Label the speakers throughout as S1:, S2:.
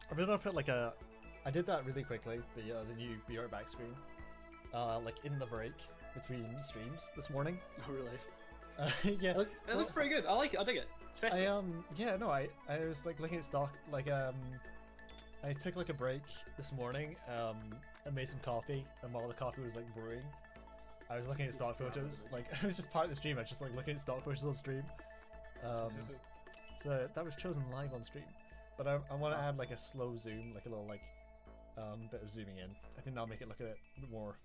S1: I'm gonna put like a. I did that really quickly. The new Be Right Back screen, like in the break between streams this morning.
S2: Oh really?
S1: Yeah.
S2: It looks pretty good. I like it. I dig it. It's festive.
S1: Yeah, no, I was like looking at stock, like I took like a break this morning, and made some coffee, and while the coffee was like brewing, I was looking at stock photos. Like I was just part of the stream. I was just like looking at stock photos on stream. So that was chosen live on stream, but I want to add like a slow zoom, like a little like bit of zooming in. I think that'll make it look a bit more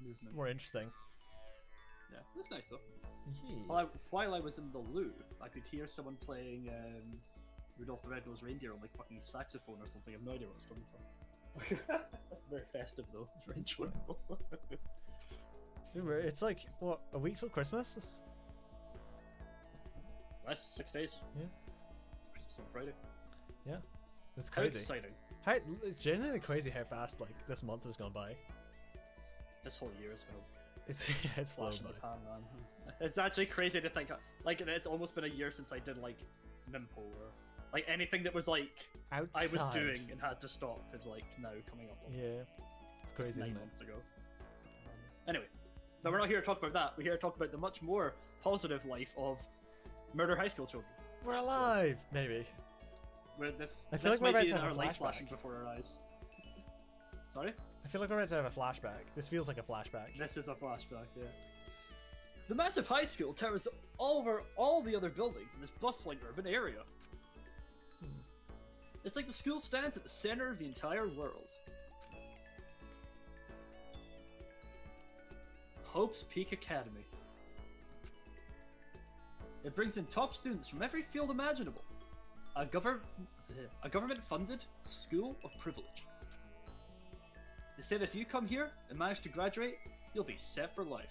S2: Movement.
S1: more interesting.
S2: Yeah, that's nice though.
S1: Yeah.
S2: While I was in the loo, I could hear someone playing Rudolph the Red-Nosed Reindeer on like fucking saxophone or something. I have no idea where it's coming from. Very festive though. It's very enjoyable.
S1: It's like what, a week till Christmas?
S2: What? 6 days?
S1: Yeah.
S2: It's Christmas on Friday.
S1: Yeah. It's
S2: How
S1: crazy.
S2: exciting.
S1: It's genuinely crazy how fast like this month has gone by.
S2: This whole year has been
S1: It's flown
S2: flash in
S1: by.
S2: the pan, man. It's actually crazy to think, like, it's almost been a year since I did, like, Nimpo, or, like, anything that was, like,
S1: Outside.
S2: I was doing and had to stop is, like, now coming up.
S1: Yeah. It's crazy,
S2: 9
S1: isn't it?
S2: months ago. Anyway, but we're not here to talk about that. We're here to talk about the much more positive life of murder high school children.
S1: We're alive! Maybe.
S2: Where this,
S1: I feel
S2: this
S1: like we're
S2: might
S1: about
S2: be
S1: to have
S2: our
S1: a
S2: light
S1: flashback.
S2: flashing before our eyes. Sorry?
S1: I feel like we're about to have a flashback. This feels like a flashback.
S2: This is a flashback, yeah. The massive high school towers over all the other buildings in this bustling urban area. It's like the school stands at the center of the entire world. Hope's Peak Academy. It brings in top students from every field imaginable. A government-funded school of privilege. They said if you come here and manage to graduate, you'll be set for life.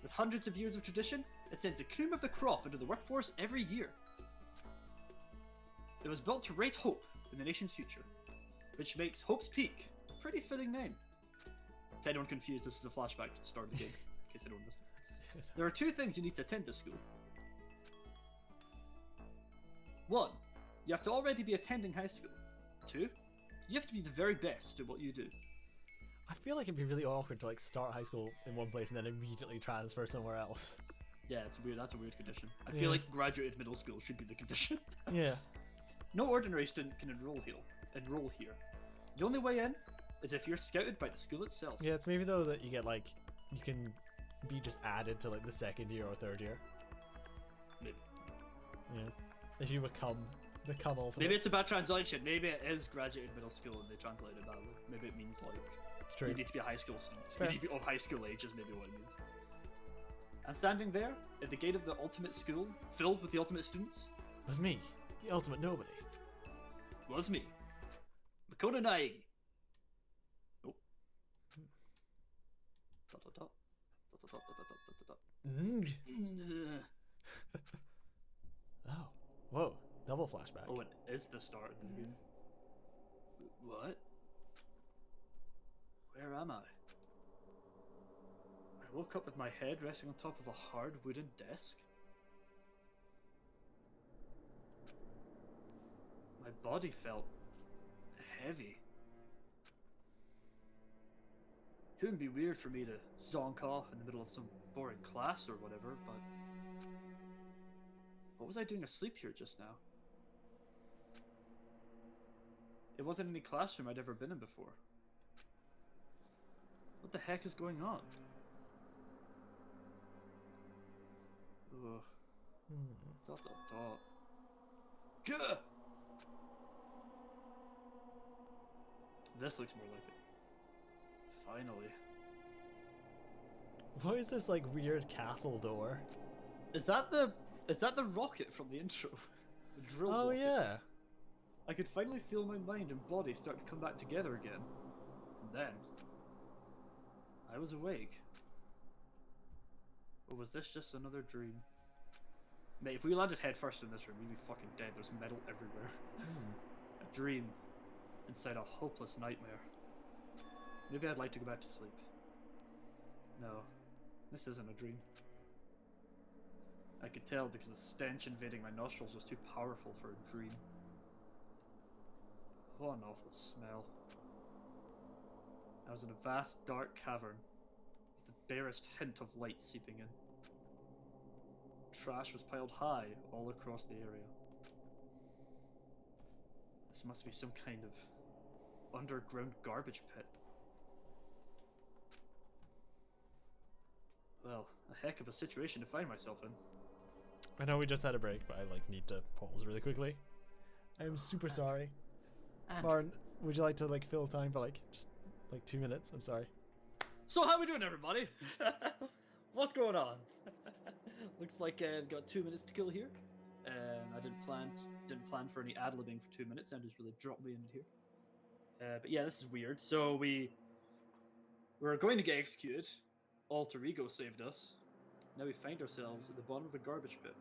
S2: With hundreds of years of tradition, it sends the cream of the crop into the workforce every year. It was built to raise hope in the nation's future, which makes Hope's Peak a pretty fitting name. If anyone confused, this is a flashback to the start of the game, in case anyone missed it. There are 2 things you need to attend this school. 1, you have to already be attending high school. 2, you have to be the very best at what you do.
S1: I feel like it'd be really awkward to like start high school in one place and then immediately transfer somewhere else.
S2: Yeah, it's weird. That's a weird condition. I
S1: Yeah.
S2: feel like graduated middle school should be the condition.
S1: Yeah.
S2: No ordinary student can enroll here. The only way in is if you're scouted by the school itself.
S1: Yeah, it's maybe though that you get like, you can be just added to like the 2nd year or 3rd year.
S2: Maybe.
S1: Yeah. If you become ultimate.
S2: Maybe it's a bad translation. Maybe it is graduated middle school and they translated it badly. Maybe it means like
S1: It's true.
S2: you need to be a high school student.
S1: It's
S2: You
S1: fair.
S2: need to be of high school age is maybe what it means. And standing there at the gate of the ultimate school, filled with the ultimate students,
S1: It was me, the ultimate nobody.
S2: was me, Makoto Naegi. Oh. Dot, dot, dot. Dot, dot, dot, dot, dot, dot, dot.
S1: Oh. Whoa. Double flashback.
S2: Oh, it is the start of the game. What? Where am I? I woke up with my head resting on top of a hard wooden desk. My body felt heavy. It wouldn't be weird for me to zonk off in the middle of some boring class or whatever, but what was I doing asleep here just now? It wasn't any classroom I'd ever been in before. What the heck is going on? Ugh. Dot dot dot. Gah! This looks more like it. Finally.
S1: What is this like weird castle door?
S2: Is that the rocket from the intro? The drill
S1: Oh
S2: rocket.
S1: yeah.
S2: I could finally feel my mind and body start to come back together again. And then I was awake. Or was this just another dream? Mate, if we landed headfirst in this room, we'd be fucking dead. There's metal everywhere. A dream inside a hopeless nightmare. Maybe I'd like to go back to sleep. No, this isn't a dream. I could tell because the stench invading my nostrils was too powerful for a dream. What an awful smell. I was in a vast, dark cavern with the barest hint of light seeping in. Trash was piled high all across the area. This must be some kind of underground garbage pit. Well, a heck of a situation to find myself in.
S1: I know we just had a break, but I like need to pause really quickly. I'm super sorry.
S2: And
S1: Martin, would you like to like fill time for like just like 2 minutes? I'm sorry.
S2: so how we doing, everybody? What's going on? Looks like I've got 2 minutes to kill here. I didn't plan for any ad-libbing for 2 minutes. I just really dropped me in here. But yeah, this is weird. So we were going to get executed. Alter Ego saved us. Now we find ourselves at the bottom of a garbage pit.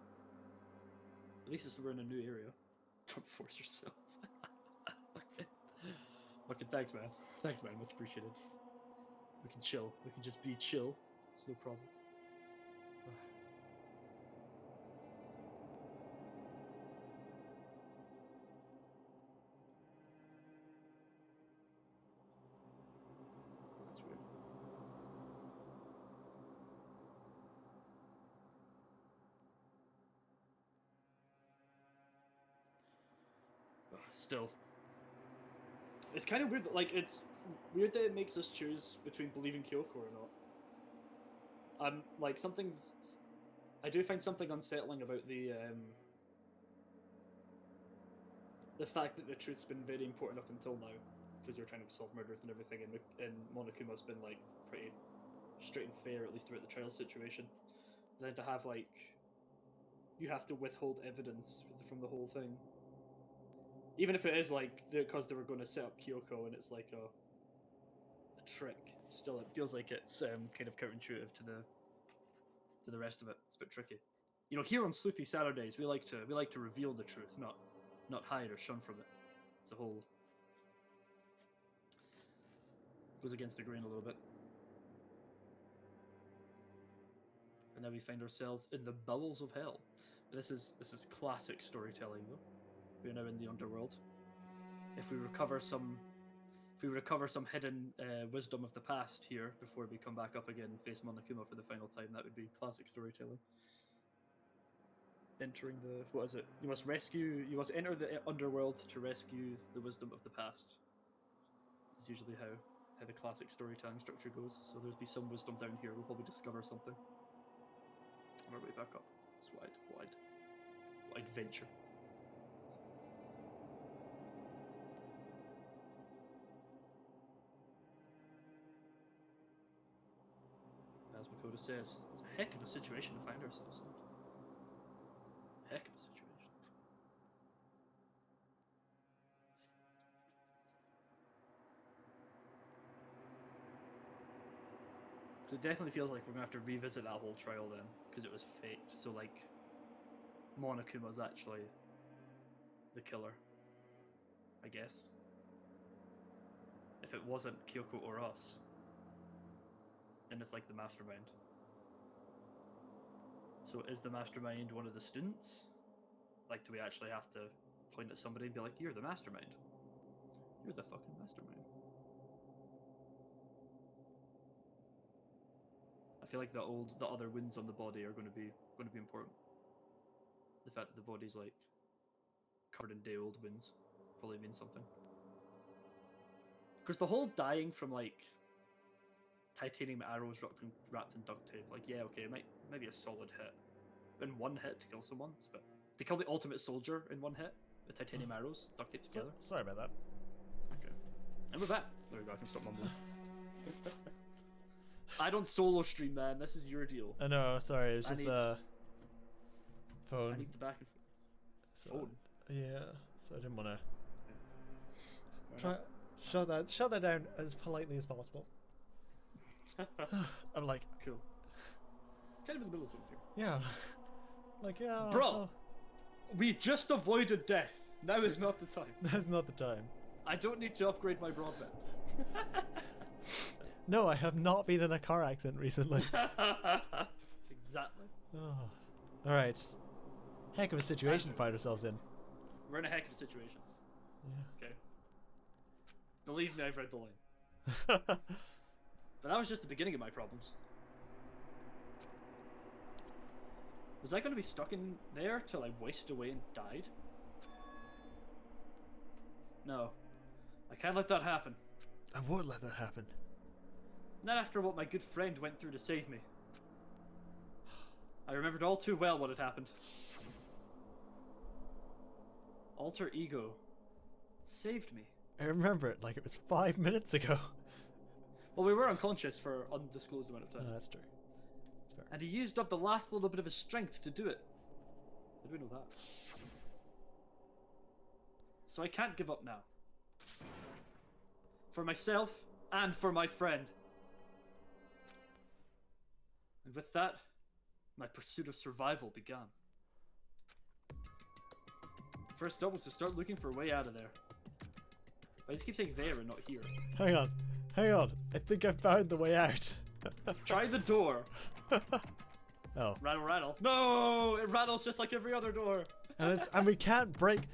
S2: At least we're in a new area. Don't force yourself. Okay, thanks, man. Thanks, man. Much appreciated. We can chill. We can just be chill. It's no problem. That's weird. Still. It's kind of weird that, like, it's weird that it makes us choose between believing Kyoko or not. Like, I do find something unsettling about the fact that the truth's been very important up until now, because you're trying to solve murders and everything, and Monokuma's been, like, pretty straight and fair, at least throughout the trial situation. And then to have, like, you have to withhold evidence from the whole thing. Even if it is like because they were going to set up Kyoko and it's like a trick, still it feels like it's kind of counterintuitive to the rest of it. It's a bit tricky. You know, here on Sleuthy Saturdays, we like to reveal the truth, not hide or shun from it. It's a whole goes against the grain a little bit. And now we find ourselves in the bowels of hell. This is classic storytelling though. We are now in the underworld. If we recover some hidden wisdom of the past here before we come back up again and face Monokuma for the final time, that would be classic storytelling. Entering the what is it? You must enter the underworld to rescue the wisdom of the past. Is usually how the classic storytelling structure goes. So there'll be some wisdom down here. We'll probably discover something on our way back up. It's wide venture. As Makoto says, it's a heck of a situation to find ourselves in. Heck of a situation. So it definitely feels like we're going to have to revisit that whole trial then, because it was faked. So, like, Monokuma's actually the killer, I guess. If it wasn't Kyoko or us, then it's like the mastermind. So is the mastermind one of the students? Like, do we actually have to point at somebody and be like, you're the mastermind? You're the fucking mastermind. I feel like the other wounds on the body are going to be important. The fact that the body's like covered in day-old wounds probably means something. Because the whole dying from like titanium arrows wrapped in duct tape, like, yeah, okay, it might be a solid hit. In one hit to kill someone, but they kill the ultimate soldier in one hit with titanium arrows duct taped together.
S1: Sorry about that.
S2: Okay. And with that, there we go, I can stop mumbling. I don't solo stream, man. This is your deal.
S1: I know, sorry, it's just the phone.
S2: I need the back and phone.
S1: Yeah, so I didn't want to shut that down as politely as possible. I'm like,
S2: cool. Kind of in the middle of something.
S1: Yeah. Like, yeah.
S2: Bro, we just avoided death. Now is not the time.
S1: Now's not the time.
S2: I don't need to upgrade my broadband.
S1: No, I have not been in a car accident recently.
S2: Exactly.
S1: Oh. Alright. Heck of a situation to find ourselves in.
S2: We're in a heck of a situation.
S1: Yeah.
S2: Okay. Believe me, I've read the line. But that was just the beginning of my problems. Was I going to be stuck in there till I wasted away and died? No. I can't let that happen.
S1: I won't let that happen.
S2: Not after what my good friend went through to save me. I remembered all too well what had happened. Alter Ego saved me.
S1: I remember it like it was 5 minutes ago.
S2: Well, we were unconscious for an undisclosed amount of time.
S1: Oh, that's true. That's fair.
S2: And he used up the last little bit of his strength to do it. How do we know that? So I can't give up now. For myself and for my friend. And with that, my pursuit of survival began. First step was to start looking for a way out of there. But I just keep saying there and not here.
S1: Hang on. Hang on. I think I found the way out.
S2: Try the door.
S1: Oh.
S2: Rattle, rattle. No! It rattles just like every other door.
S1: And we can't break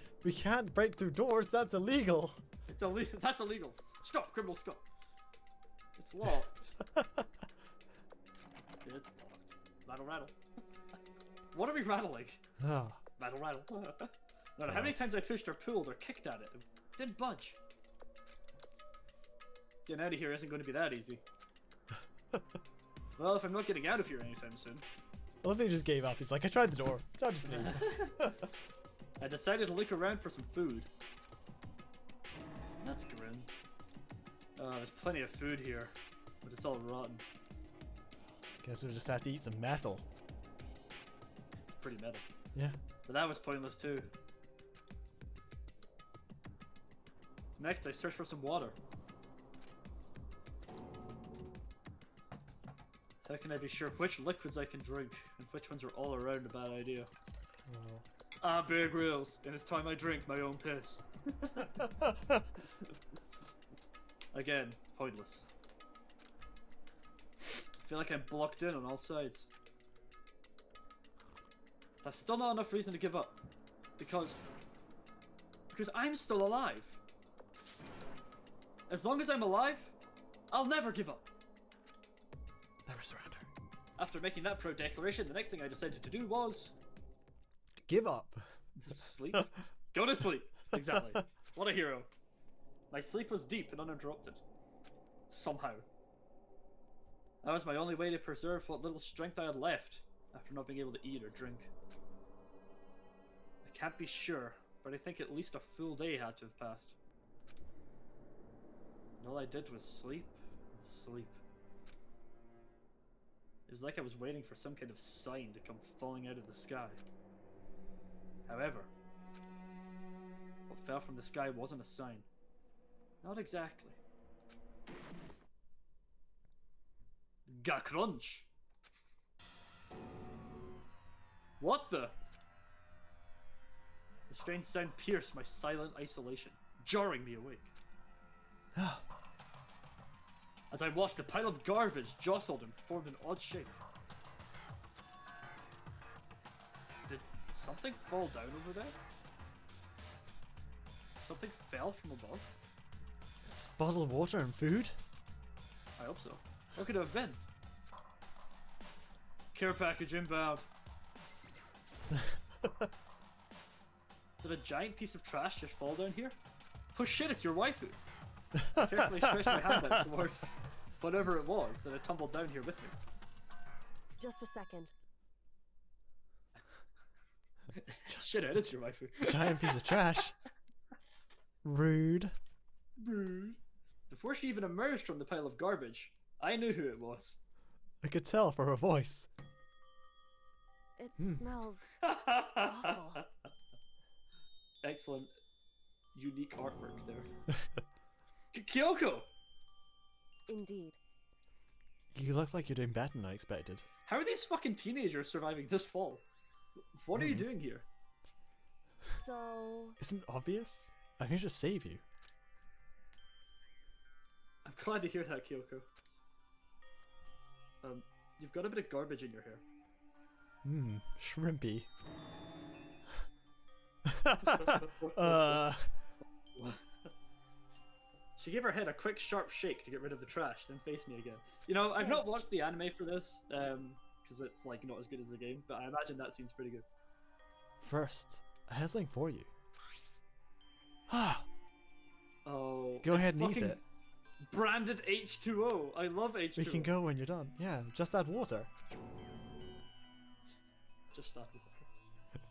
S1: through doors. That's illegal.
S2: It's illegal. That's illegal. Stop, criminal, stop. It's locked. It's locked. Rattle, rattle. What are we rattling?
S1: Oh.
S2: Rattle, rattle. No matter how many times I pushed or pulled or kicked at it, it didn't budge. Getting out of here isn't going to be that easy. Well, if I'm not getting out of here anytime soon.
S1: I love that he just gave up. He's like, I tried the door. I'll just leave.
S2: I decided to look around for some food. That's grim. There's plenty of food here, but it's all rotten.
S1: Guess we'll just have to eat some metal.
S2: It's pretty metal.
S1: Yeah.
S2: But that was pointless too. Next, I search for some water. How can I be sure which liquids I can drink and which ones are all around a bad idea?
S1: Oh.
S2: Ah, Bear Grylls, and it's time I drink my own piss. Again, pointless. I feel like I'm blocked in on all sides. That's still not enough reason to give up. Because I'm still alive. As long as I'm alive, I'll never give up.
S1: Never surrender.
S2: After making that proud declaration, the next thing I decided to do was...
S1: Give up.
S2: Sleep? Go to sleep. Exactly. What a hero. My sleep was deep and uninterrupted. Somehow. That was my only way to preserve what little strength I had left, after not being able to eat or drink. I can't be sure, but I think at least a full day had to have passed. And all I did was sleep and sleep. It was like I was waiting for some kind of sign to come falling out of the sky. However, what fell from the sky wasn't a sign. Not exactly. Gakrunch! What the? The strange sound pierced my silent isolation, jarring me awake. As I watched, a pile of garbage jostled and formed an odd shape. Did something fall down over there? Something fell from above?
S1: It's bottled water and food?
S2: I hope so. What could it have been? Care package inbound. Did a giant piece of trash just fall down here? Oh shit, it's your waifu! I carefully stretched my hand out towards whatever it was that had tumbled down here with me.
S3: Just a second.
S2: Shit, it is your waifu.
S1: Giant piece of trash. Rude.
S2: Rude. Before she even emerged from the pile of garbage, I knew who it was.
S1: I could tell from her voice.
S3: It smells awful.
S2: Excellent, unique artwork there. Kyoko!
S3: Indeed.
S1: You look like you're doing better than I expected.
S2: How are these fucking teenagers surviving this fall? What are you doing here?
S3: So...
S1: Isn't it obvious? I'm here to save you.
S2: I'm glad to hear that, Kyoko. You've got a bit of garbage in your hair.
S1: Shrimpy.
S2: She gave her head a quick, sharp shake to get rid of the trash, then faced me again. You know, I've not watched the anime for this, because it's like not as good as the game, but I imagine that seems pretty good.
S1: First, I have something for you.
S2: Oh,
S1: Go ahead and eat it.
S2: Branded H2O. I love H2O.
S1: We can go when you're done. Yeah, just add water.
S2: Just add water.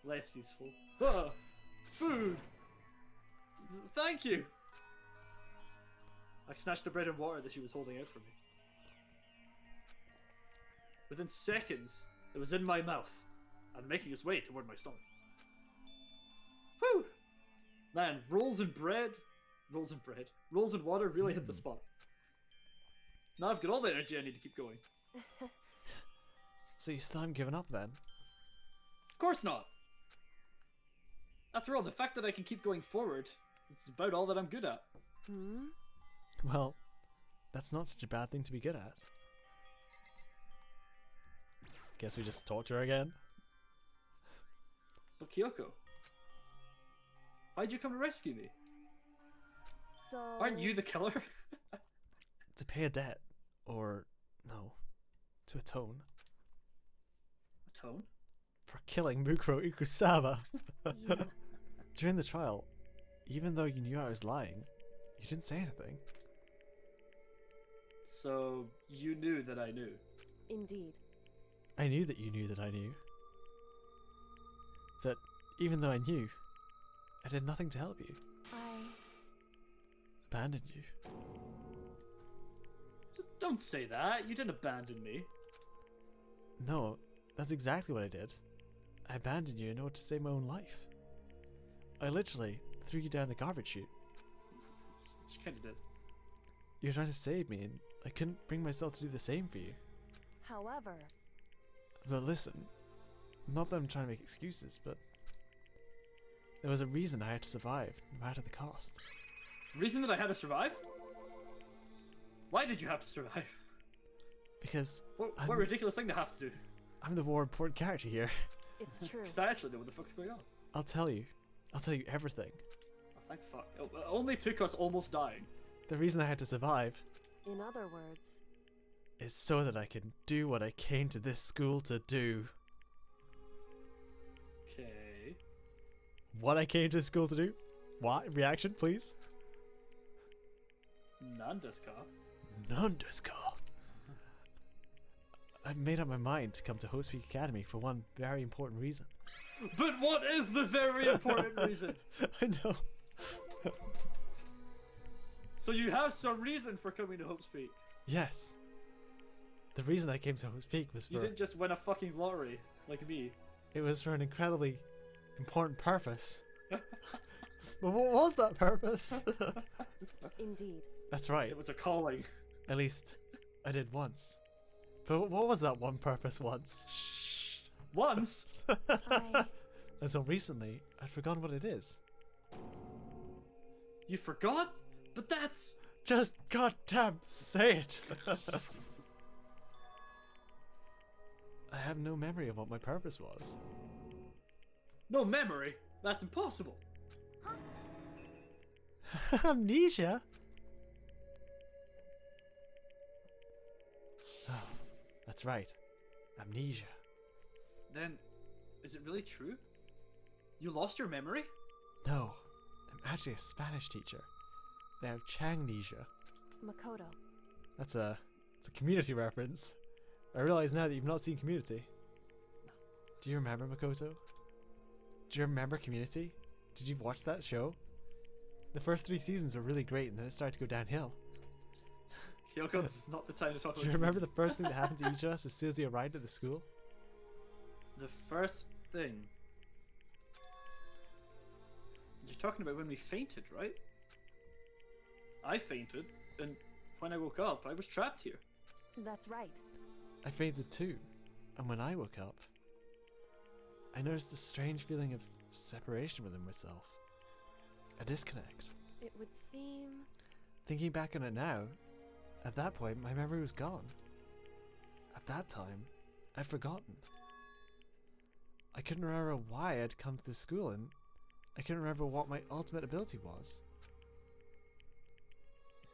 S2: Less useful. Ah, food. Thank you. I snatched the bread and water that she was holding out for me. Within seconds, it was in my mouth and making its way toward my stomach. Whew! Man, rolls and water really hit the spot. Now I've got all the energy I need to keep going.
S1: So you still haven't given up then?
S2: Of course not! After all, the fact that I can keep going forward is about all that I'm good at.
S3: Hmm?
S1: Well, that's not such a bad thing to be good at. Guess we just torture her again?
S2: But Kyoko, why'd you come to rescue me?
S3: So...
S2: Aren't you the killer?
S1: To pay a debt. Or, no, to atone.
S2: Atone?
S1: For killing Mukuro Ikusawa.
S3: Yeah.
S1: During the trial, even though you knew I was lying, you didn't say anything.
S2: So, you knew that I knew.
S3: Indeed.
S1: I knew that you knew that I knew. But even though I knew, I did nothing to help you.
S3: I...
S1: Abandoned you.
S2: Don't say that. You didn't abandon me.
S1: No, that's exactly what I did. I abandoned you in order to save my own life. I literally threw you down the garbage chute.
S2: She kinda did.
S1: You were trying to save me and I couldn't bring myself to do the same for you.
S3: However...
S1: But listen, not that I'm trying to make excuses, but there was a reason I had to survive, no matter the cost.
S2: Reason that I had to survive? Why did you have to survive?
S1: Because
S2: What a ridiculous thing to have to do.
S1: I'm the more important character here.
S3: It's true.
S2: Because I actually know what the fuck's going on.
S1: I'll tell you everything.
S2: Oh, thank fuck. It only took us almost dying.
S1: The reason I had to survive
S3: In other words...
S1: is so that I can do what I came to this school to do.
S2: Okay.
S1: What I came to this school to do? What? Reaction, please?
S2: Nandeska?
S1: Nandeska. I've made up my mind to come to Host Peak Academy for one very important reason.
S2: But what is the very important reason?
S1: I know.
S2: So you have some reason for coming to Hope's Peak.
S1: Yes. The reason I came to Host Peak was
S2: You
S1: for...
S2: didn't just win a fucking lottery, like me.
S1: It was for an incredibly important purpose. But what was that purpose?
S3: Indeed.
S1: That's right.
S2: It was a calling.
S1: At least I did once. But what was that one purpose once?
S2: Once?
S3: I...
S1: Until recently, I'd forgotten what it is.
S2: You forgot? But that's...
S1: Just goddamn say it! I have no memory of what my purpose was.
S2: No memory? That's impossible.
S1: Amnesia? Oh, that's right. Amnesia.
S2: Then, is it really true? You lost your memory?
S1: No, I'm actually a Spanish teacher. Now Changnesia.
S3: Makoto.
S1: It's a Community reference. I realize now that you've not seen Community. Do you remember Makoto? Do you remember Community? Did you watch that show? The first 3 seasons were really great and then it started to go downhill.
S2: Kyoko, this is not the time to talk about
S1: Do you remember the first thing that happened to each of us as soon as we arrived at the school?
S2: The first thing... You're talking about when we fainted, right? I fainted, and when I woke up, I was trapped here.
S3: That's right.
S1: I fainted too, and when I woke up, I noticed a strange feeling of separation within myself. A disconnect.
S3: It would seem...
S1: Thinking back on it now, at that point my memory was gone. At that time, I'd forgotten. I couldn't remember why I'd come to this school, and I couldn't remember what my ultimate ability was.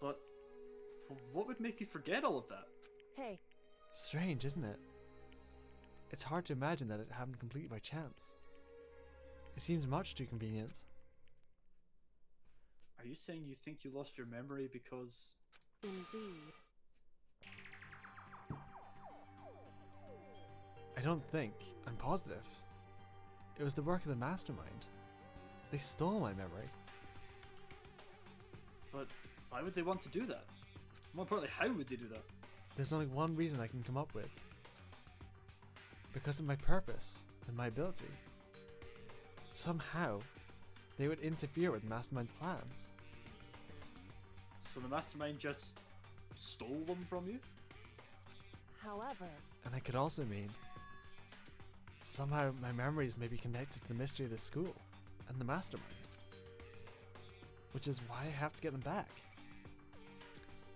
S2: But what would make you forget all of that?
S3: Hey,
S1: Strange, isn't it? It's hard to imagine that it happened completely by chance. It seems much too convenient.
S2: Are you saying you think you lost your memory because...
S3: indeed.
S1: I don't think. I'm positive. It was the work of the mastermind. They stole my memory.
S2: But why would they want to do that? More importantly, how would they do that?
S1: There's only one reason I can come up with. Because of my purpose and my ability. Somehow, they would interfere with the mastermind's plans.
S2: So the mastermind just stole them from you?
S3: However,
S1: And it could also mean somehow my memories may be connected to the mystery of the school and the mastermind. Which is why I have to get them back.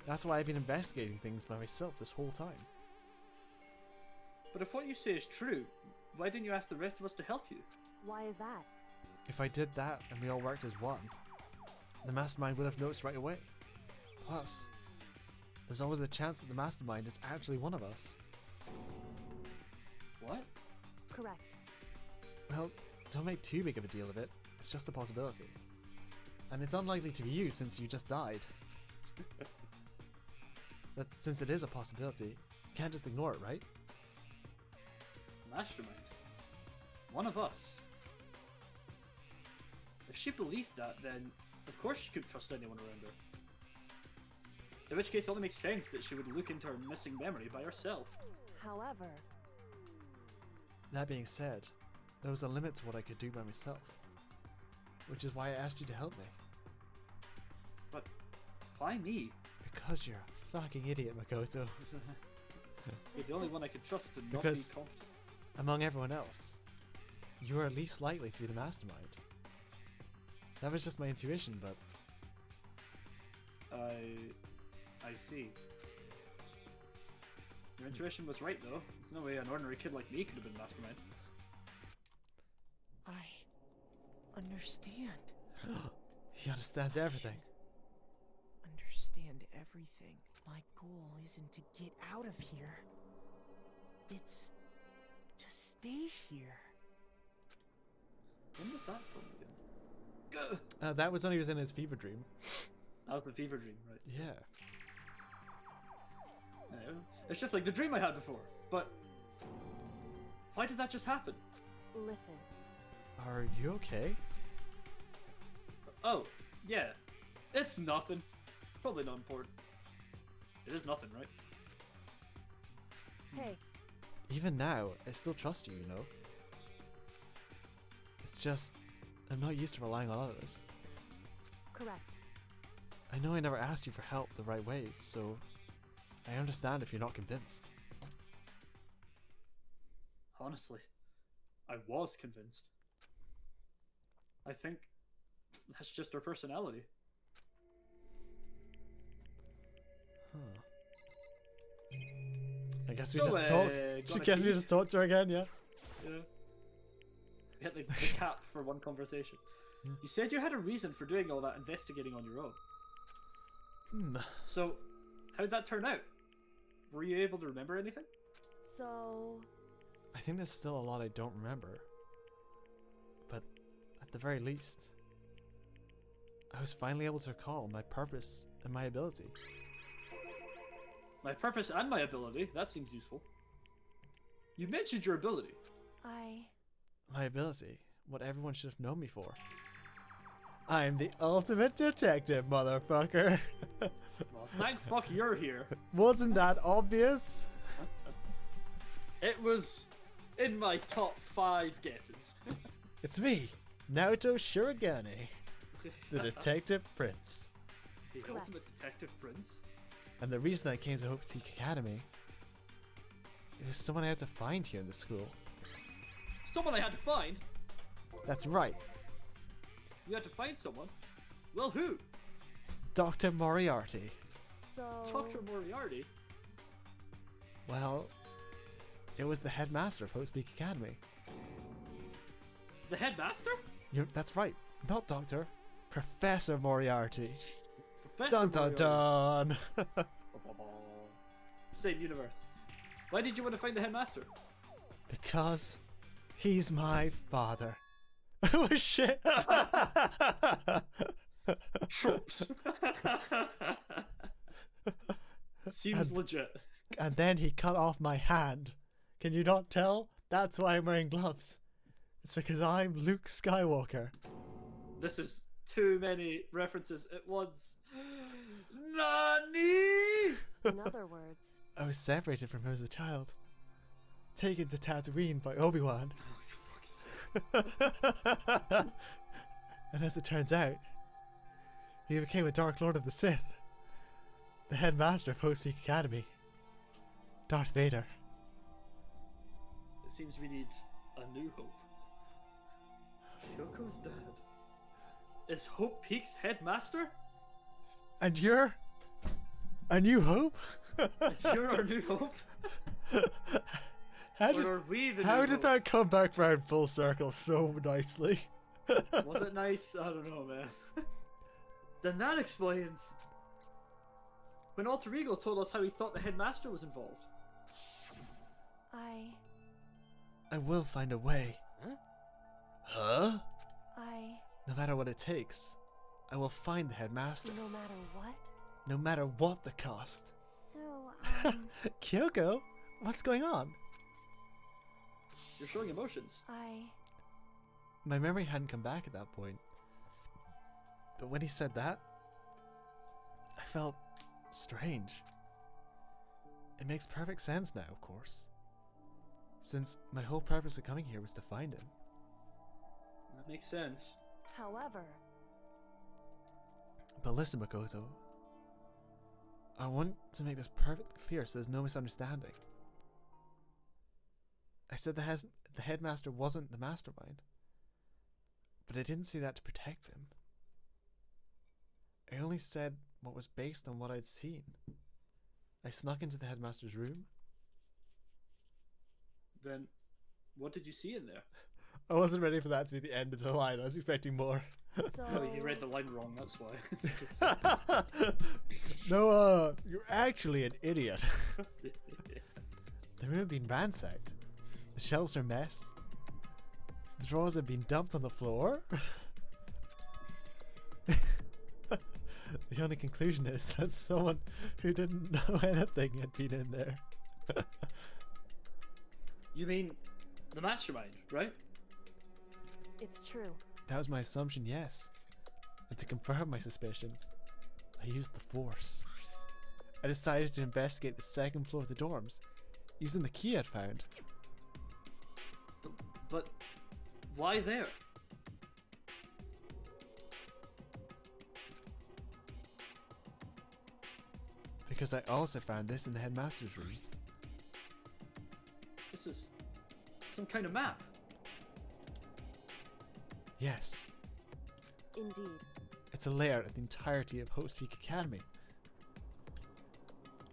S1: That's why I've been investigating things by myself this whole time.
S2: But if what you say is true, why didn't you ask the rest of us to help you?
S3: why is that?
S1: If I did that and we all worked as one, the mastermind would have noticed right away. Plus, there's always a chance that the mastermind is actually one of us.
S2: What?
S3: Correct.
S1: Well, don't make too big of a deal of it. It's just a possibility. And it's unlikely to be you since you just died. But since it is a possibility, you can't just ignore it, right?
S2: Mastermind? One of us? If she believed that, then of course she couldn't trust anyone around her. In which case it only makes sense that she would look into her missing memory by herself.
S3: However,
S1: That being said, there was a limit to what I could do by myself. Which is why I asked you to help me.
S2: But why me?
S1: Because you're a fucking idiot, Makoto.
S2: You're the only one I could trust to not
S1: Because-
S2: be competent.
S1: Among everyone else, you are least likely to be the mastermind. That was just my intuition, but
S2: I see. Your intuition was right though. There's no way an ordinary kid like me could have been mastermind.
S4: I understand.
S1: he understands everything.
S4: Understand everything. My goal isn't to get out of here. It's to stay here.
S2: When was that from again? Gah!
S1: That was when he was in his fever dream.
S2: That was the fever dream, right?
S1: Yeah.
S2: It's just like the dream I had before. But why did that just happen?
S3: listen.
S1: Are you okay?
S2: Oh, yeah. It's nothing. Probably not important. It is nothing, right?
S3: Hey,
S1: Even now, I still trust you, you know? It's just, I'm not used to relying on others.
S3: correct.
S1: I know I never asked you for help the right way, so I understand if you're not convinced.
S2: Honestly, I was convinced. I think that's just her personality.
S1: Huh. I guess we
S2: So,
S1: just talked.
S2: gonna
S1: I guess we
S2: keep-
S1: just talked to her again, yeah?
S2: Yeah. Hit the cap for one conversation.
S1: Yeah.
S2: You said you had a reason for doing all that investigating on your own.
S1: Hmm.
S2: So, how'd that turn out? Were you able to remember anything?
S3: So,
S1: I think there's still a lot I don't remember. But at the very least, I was finally able to recall my purpose and my ability.
S2: My purpose and my ability, that seems useful. You mentioned your ability.
S1: My ability, what everyone should have known me for. I'm the ultimate detective, motherfucker.
S2: Well, thank fuck you're here.
S1: Wasn't that obvious?
S2: It was in my top 5 guesses.
S1: It's me, Naoto Shirogane, the detective prince.
S2: The
S3: Correct.
S2: ultimate detective prince.
S1: And the reason I came to Hope Peak Academy, it was someone I had to find here in the school.
S2: Someone I had to find.
S1: That's right,
S2: You had to find someone. Well, who?
S1: Dr. Moriarty.
S3: so.
S2: Dr. Moriarty.
S1: Well, it was the headmaster of Hope Peak Academy.
S2: The headmaster?
S1: That's right. Not Doctor. Professor Moriarty.
S2: Professor
S1: Dun dun
S2: Moriarty.
S1: dun.
S2: Same universe. Why did you want to find the headmaster?
S1: Because he's my father. Oh shit.
S2: Tropes. Seems legit.
S1: And then he cut off my hand. Can you not tell? That's why I'm wearing gloves. It's because I'm Luke Skywalker.
S2: This is too many references at once. Nani?
S3: In other words,
S1: I was separated from him as a child. Taken to Tatooine by Obi-Wan.
S2: Oh, for fuck's sake.
S1: And as it turns out, he became a Dark Lord of the Sith. The headmaster of Host Peak Academy. Darth Vader.
S2: It seems we need a new Hope. Kyoko's dad. Is Hope Peak's headmaster?
S1: And you're a New Hope?
S2: Is you're our new Hope?
S1: How
S2: Or
S1: did,
S2: are we the
S1: how
S2: new
S1: did
S2: Hope?
S1: that come back round full circle so nicely?
S2: Was it nice? I don't know, man. Then that explains when Alter Ego told us how he thought the headmaster was involved.
S1: I will find a way. Huh? No matter what it takes, I will find the headmaster.
S3: no matter what.
S1: No matter what the cost.
S3: So,
S1: Kyoko, what's going on?
S2: You're showing emotions.
S1: My memory hadn't come back at that point. But when he said that, I felt strange. It makes perfect sense now, of course. Since my whole purpose of coming here was to find him.
S2: That makes sense.
S3: however,
S1: But listen, Makoto. I want to make this perfectly clear so there's no misunderstanding. I said the headmaster wasn't the mastermind. But I didn't say that to protect him. I only said what was based on what I'd seen. I snuck into the headmaster's room.
S2: Then, what did you see in there?
S1: I wasn't ready for that to be the end of the line. I was expecting more.
S3: so
S2: Oh, you read the line wrong, that's why.
S1: No, you're actually an idiot. The room had been ransacked. The shelves are a mess. The drawers have been dumped on the floor. The only conclusion is that someone who didn't know anything had been in there.
S2: You mean the mastermind, right?
S3: it's true.
S1: That was my assumption, yes. And to confirm my suspicion, I used the Force. I decided to investigate the second floor of the dorms, using the key I'd found.
S2: But why there?
S1: Because I also found this in the headmaster's room.
S2: This is some kind of map.
S1: Yes,
S3: Indeed.
S1: it's a layout of the entirety of Hope's Peak Academy.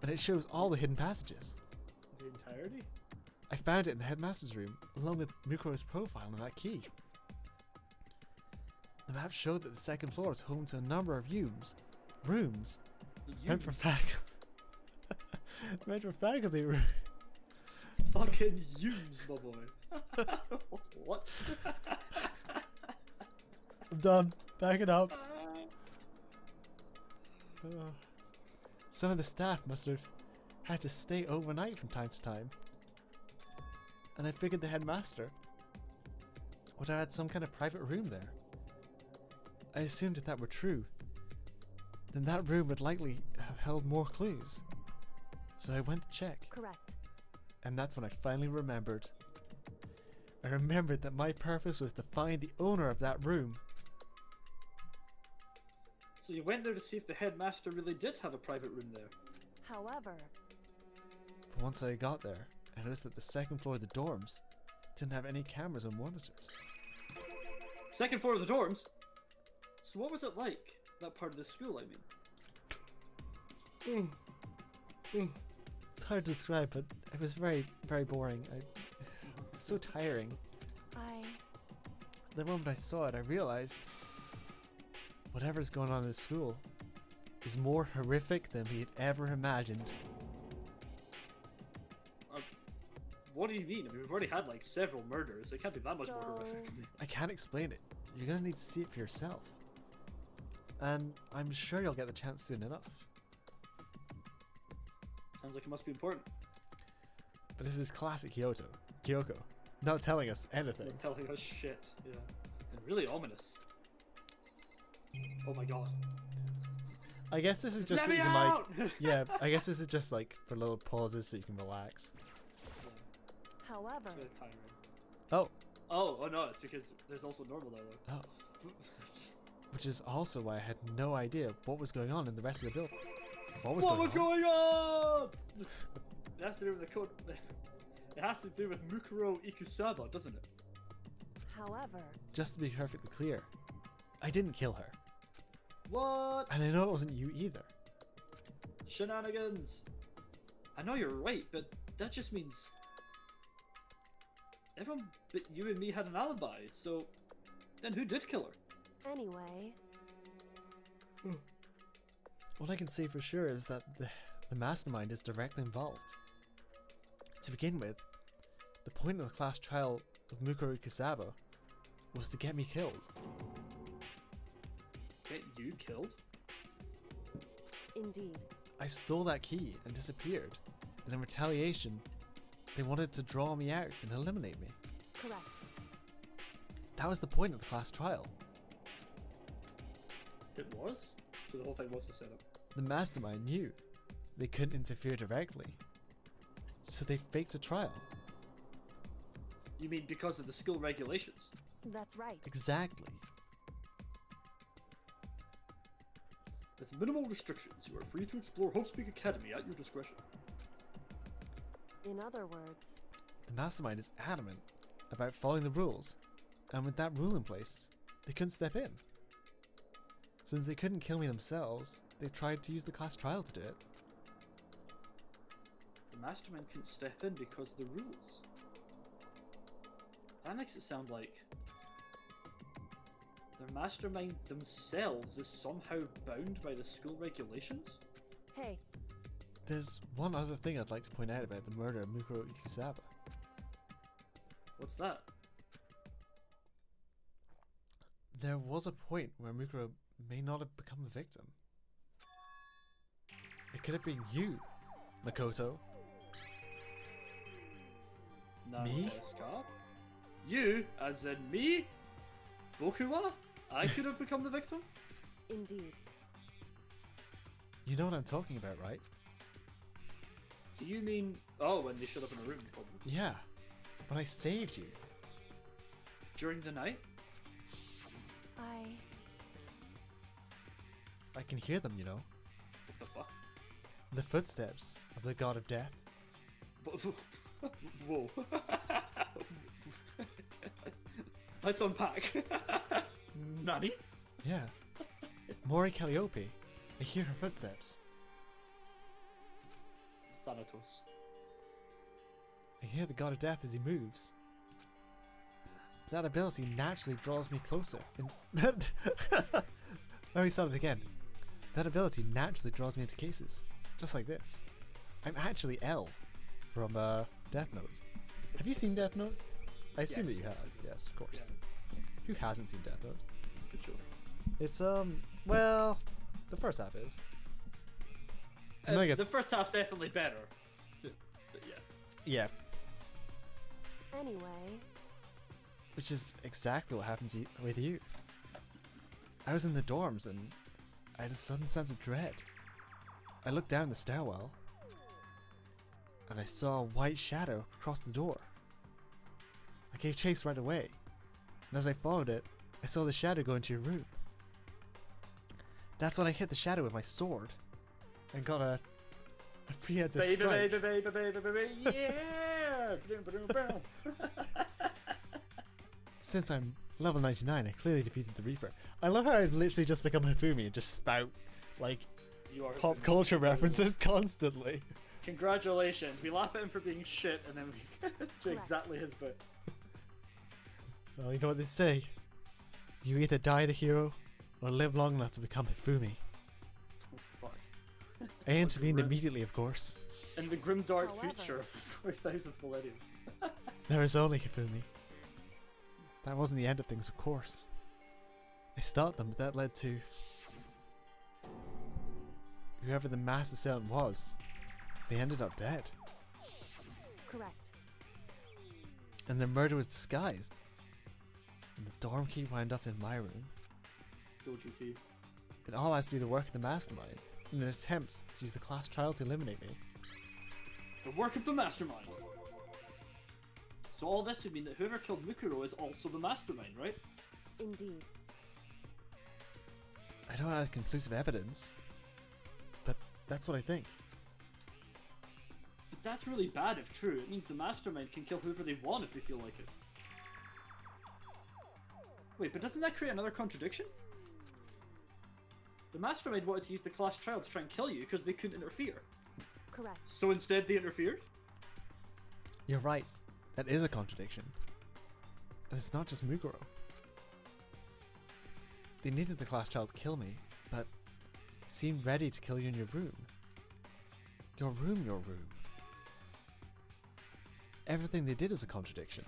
S1: And it shows all the hidden passages.
S2: The entirety?
S1: I found it in the headmaster's room, along with Mukuro's profile and that key. The map showed that the second floor was home to a number of rooms, meant for meant for faculty room.
S2: Fucking Yums, my boy. What?
S1: I'm done. Back it up. Some of the staff must have had to stay overnight from time to time. And I figured the headmaster would have had some kind of private room there. I assumed if that were true, then that room would likely have held more clues. So I went to check,
S3: Correct.
S1: and that's when I finally remembered. I remembered that my purpose was to find the owner of that room.
S2: So you went there to see if the headmaster really did have a private room there.
S3: However,
S1: But once I got there, I noticed that the second floor of the dorms didn't have any cameras or monitors.
S2: Second floor of the dorms? So what was it like, that part of the school, I mean?
S1: It's hard to describe, but it was very, very boring. So tiring. the moment I saw it, I realized whatever's going on in the school is more horrific than we had ever imagined.
S2: What do you mean? I mean, we've already had like several murders. It can't be that much more horrific.
S1: I can't explain it. You're gonna need to see it for yourself. And I'm sure you'll get the chance soon enough.
S2: Sounds like it must be important.
S1: But this is classic Kyoko. Not telling us anything.
S2: They're telling us shit, yeah. And really ominous. Oh my god.
S1: I guess this is just
S2: Let
S1: so
S2: me
S1: you can
S2: out!
S1: yeah, I guess this is just like for little pauses so you can relax.
S3: However,
S2: It's really tiring.
S1: Oh,
S2: Oh no, it's because there's also normal dialogue.
S1: oh. Which is also why I had no idea what was going on in the rest of the building. What was going on?
S2: It has to do with the code. It has to do with Mukuro Ikusaba, doesn't it?
S3: however,
S1: Just to be perfectly clear, I didn't kill her.
S2: What?
S1: And I know it wasn't you either.
S2: Shenanigans. I know you're right, but that just means everyone but you and me had an alibi, so then who did kill her?
S3: anyway,
S1: What I can say for sure is that the mastermind is directly involved. To begin with, the point of the class trial of Mukuro Ikusaba was to get me killed.
S2: Get you killed?
S3: indeed,
S1: I stole that key and disappeared, and in retaliation, they wanted to draw me out and eliminate me.
S3: correct,
S1: That was the point of the class trial.
S2: It was? So the whole thing was a setup.
S1: The mastermind knew they couldn't interfere directly, so they faked a trial.
S2: You mean because of the school regulations?
S3: that's right,
S1: Exactly.
S2: With minimal restrictions, you are free to explore Hopespeak Academy at your discretion.
S3: in other words,
S1: The mastermind is adamant about following the rules, and with that rule in place, they couldn't step in. Since they couldn't kill me themselves, they tried to use the class trial to do it.
S2: The mastermind couldn't step in because of the rules. That makes it sound like the mastermind themselves is somehow bound by the school regulations?
S3: hey,
S1: There's one other thing I'd like to point out about the murder of Mukuro Ikusaba.
S2: What's that?
S1: There was a point where Mukuro may not have become the victim. It could have been you, Makoto.
S2: Now
S1: Me?
S2: Escape? You, as in me? Bokuwa? I could have become the victim?
S3: indeed,
S1: You know what I'm talking about, right?
S2: Do you mean... Oh, when they showed up in a room, probably.
S1: Yeah. When I saved you.
S2: During the night?
S1: I can hear them, you know.
S2: What the fuck?
S1: The footsteps of the god of death.
S2: Whoa. Let's unpack. Nani?
S1: Yeah. Mori Calliope. I hear her footsteps.
S2: Thanatos.
S1: I hear the god of death as he moves. That ability naturally draws me closer. Let me start it again. That ability naturally draws me into cases. Just like this. I'm actually L from Death Note. Have you seen Death Note? I assume
S2: Yes.
S1: that you have. Yes, of course.
S2: Yeah.
S1: Who hasn't seen Death Note?
S2: Good show.
S1: It's well, the first half is. And then it
S2: The
S1: gets-
S2: first half's definitely better. But yeah.
S1: Yeah,
S3: anyway,
S1: which is exactly what happened with you. I was in the dorms and I had a sudden sense of dread. I looked down the stairwell and I saw a white shadow across the door. I gave chase right away, and as I followed it, I saw the shadow go into your room. That's when I hit the shadow with my sword and got a preemptive strike.
S2: Baby, yeah!
S1: Since I'm level 99, I clearly defeated the Reaper. I love how I've literally just become Hifumi and just spout, like,
S2: You are
S1: pop culture references constantly.
S2: Congratulations. We laugh at him for being shit and then we do
S3: Correct.
S2: exactly his bit.
S1: Well, you know what they say. You either die the hero, or live long enough to become Hifumi.
S2: Oh, fuck.
S1: I intervened
S2: grim.
S1: immediately, of course.
S2: In the grim dark
S3: However-
S2: future of the 4000th millennium.
S1: There is only Hifumi. That wasn't the end of things, of course. I stopped them, but that led to... whoever the mass assailant was, they ended up dead.
S3: Correct.
S1: And their murder was disguised. And the dorm key wound up in my room.
S2: Dojo key.
S1: It all has to be the work of the mastermind, in an attempt to use the class trial to eliminate me.
S2: The work of the mastermind. So all this would mean that whoever killed Mukuro is also the mastermind, right?
S3: Indeed.
S1: I don't have conclusive evidence, but that's what I think.
S2: But that's really bad if true. It means the mastermind can kill whoever they want if they feel like it. Wait, but doesn't that create another contradiction? The mastermind wanted to use the class trial to try and kill you because they couldn't interfere.
S3: Correct.
S2: So instead they interfered?
S1: You're right. That is a contradiction. And it's not just Muguro. They needed the class trial to kill me, but seemed ready to kill you in your room. Your room, your room. Everything they did is a contradiction.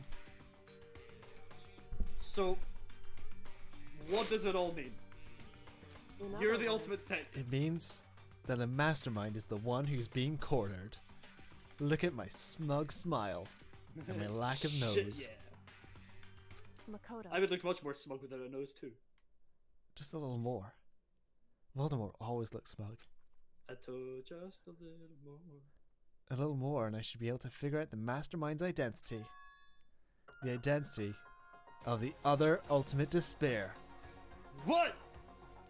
S2: So, what does it all mean?
S3: In
S2: You're
S3: other
S2: the
S3: words,
S2: ultimate sect.
S1: It means that the mastermind is the one who's being cornered. Look at my smug smile and my lack of
S2: Shit,
S1: nose.
S2: yeah.
S3: Makoto.
S2: I would look much more smug without a nose too.
S1: Just a little more. Voldemort always looks smug.
S2: I told just a little more.
S1: A little more and I should be able to figure out the mastermind's identity. The identity of the other ultimate despair.
S2: What?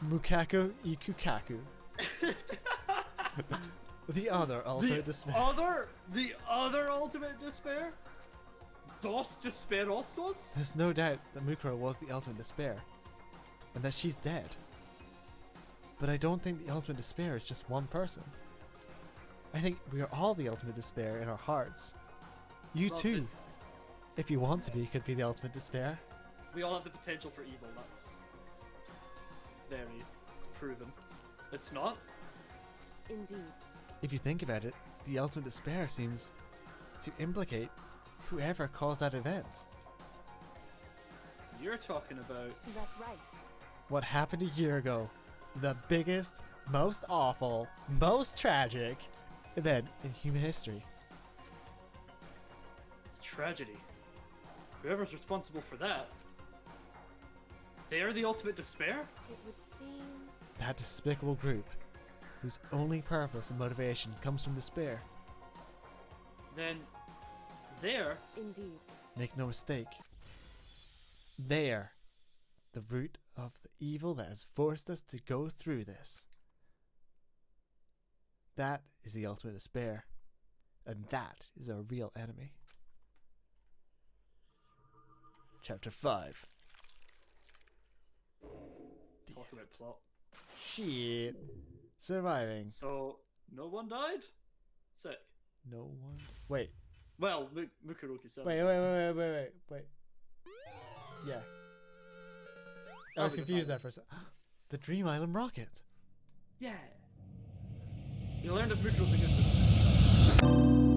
S1: Mukaku Ikukaku. The other ultimate despair.
S2: The other ultimate despair? Dos Desperosos?
S1: There's no doubt that Mukuro was the ultimate despair. And that she's dead. But I don't think the ultimate despair is just one person. I think we are all the ultimate despair in our hearts. You
S2: Well,
S1: too, if you want to be, could be the ultimate despair.
S2: We all have the potential for evil, that's very proven. It's not?
S3: Indeed.
S1: If you think about it, the ultimate despair seems to implicate whoever caused that event.
S2: You're talking about...
S3: That's right.
S1: What happened a year ago, the biggest, most awful, most tragic event in human history.
S2: tragedy. Whoever's responsible for that, they are the ultimate despair?
S3: It would seem...
S1: That despicable group, whose only purpose and motivation comes from despair.
S2: Then, they're...
S3: Indeed.
S1: Make no mistake. They're the root of the evil that has forced us to go through this. That is the ultimate despair. And that is our real enemy. Chapter 5.
S2: Talk about plot.
S1: Shit. Surviving.
S2: So, no one died? Sick.
S1: No one. Wait.
S2: Well, Mukuroki-san.
S1: Wait. Yeah. I was
S2: That'll be
S1: confused
S2: fun.
S1: there for a sec. The Dream Island rocket.
S2: Yeah. You learned of Mukuro's existence.